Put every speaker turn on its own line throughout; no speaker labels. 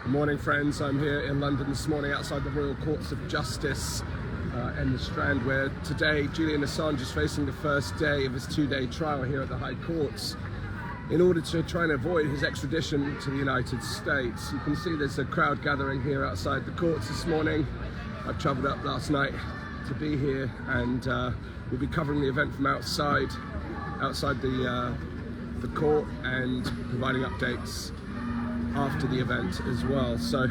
Good morning, friends. I'm here in London this morning outside the Royal Courts of Justice in the Strand, where today Julian Assange is facing the first day of his two-day trial here at the High Courts in order to try and avoid his extradition to the United States. You can see there's a crowd gathering here outside the courts this morning. I've travelled up last night to be here, and we'll be covering the event from outside the court and providing updates after the event as well. So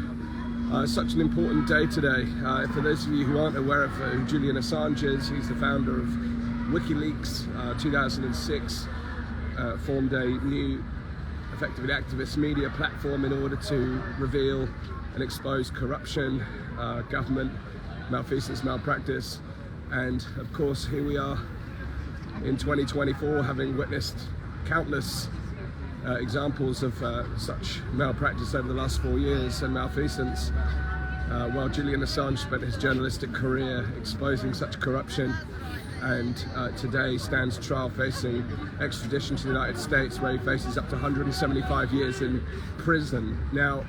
such an important day today. For those of you who aren't aware of who Julian Assange is, he's the founder of WikiLeaks. 2006 formed a new, effectively activist media platform in order to reveal and expose corruption, government malfeasance, malpractice, and of course here we are in 2024 having witnessed countless examples of such malpractice over the last 4 years and malfeasance, while Julian Assange spent his journalistic career exposing such corruption, and today stands trial facing extradition to the United States, where he faces up to 175 years in prison. Now,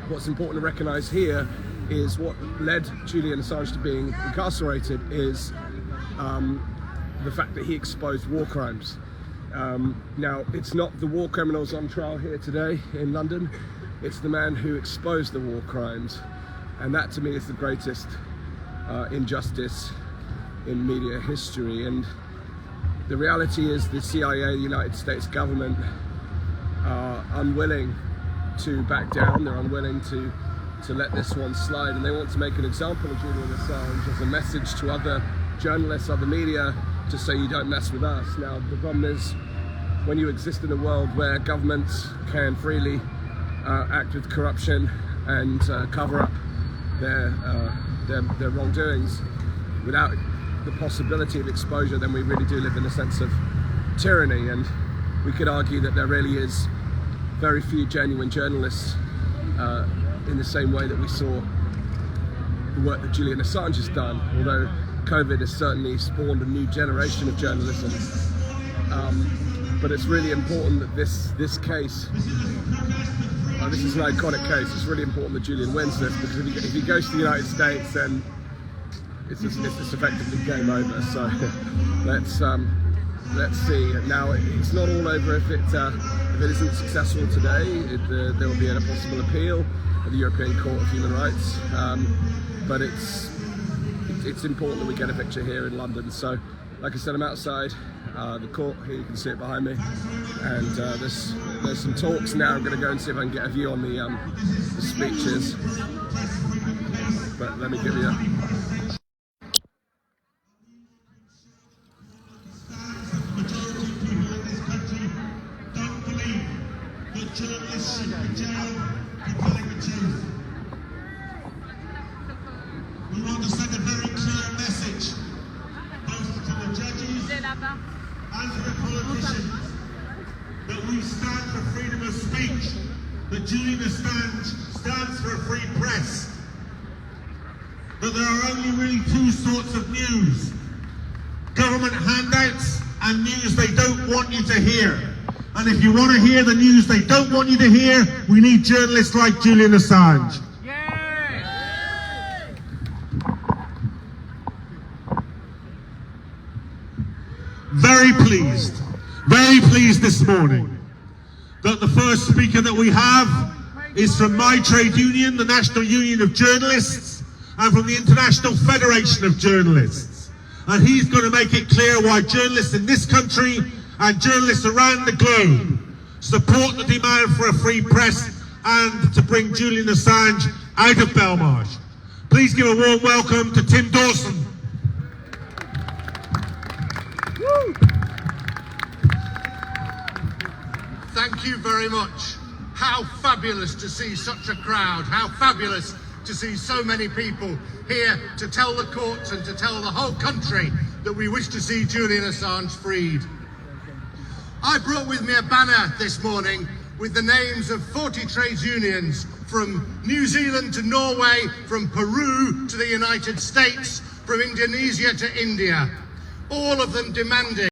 what's important to recognise here is what led Julian Assange to being incarcerated is the fact that he exposed war crimes. Now, it's not the war criminals on trial here today in London, it's the man who exposed the war crimes, and that to me is the greatest injustice in media history. And the reality is the CIA, the United States government, are unwilling to back down. They're unwilling to let this one slide, and they want to make an example of Julian Assange as a message to other journalists, other media, to say you don't mess with us. Now, the problem is when you exist in a world where governments can freely act with corruption and cover up their wrongdoings without the possibility of exposure, then we really do live in a sense of tyranny. And we could argue that there really is very few genuine journalists in the same way that we saw the work that Julian Assange has done, although COVID has certainly spawned a new generation of journalism. But it's really important that this case, this is an iconic case. It's really important that Julian wins this, because if he goes to the United States, then it's just effectively game over. So let's see. Now, it's not all over if it isn't successful today. There will be a possible appeal at the European Court of Human Rights, but it's important that we get a picture here in London. So, like I said, I'm outside the court here. You can see it behind me, and there's some talks now. I'm going to go and see if I can get a view on the speeches. But let me give you
journalists should be jailed for telling the truth. We want to send a very clear message, both to the judges and to the politicians, that we stand for freedom of speech, that Julian Assange stands for a free press, that there are only really two sorts of news: government handouts and news they don't want you to hear. And if you want to hear the news they don't want you to hear, we need journalists like Julian Assange. Yay! Very pleased this morning that the first speaker that we have is from my trade union, the National Union of Journalists, and from the International Federation of Journalists. And he's going to make it clear why journalists in this country and journalists around the globe support the demand for a free press and to bring Julian Assange out of Belmarsh. Please give a warm welcome to Tim Dawson.
Woo. Thank you very much. How fabulous to see such a crowd. How fabulous to see so many people here to tell the courts and to tell the whole country that we wish to see Julian Assange freed. I brought with me a banner this morning with the names of 40 trades unions from New Zealand to Norway, from Peru to the United States, from Indonesia to India, all of them demanding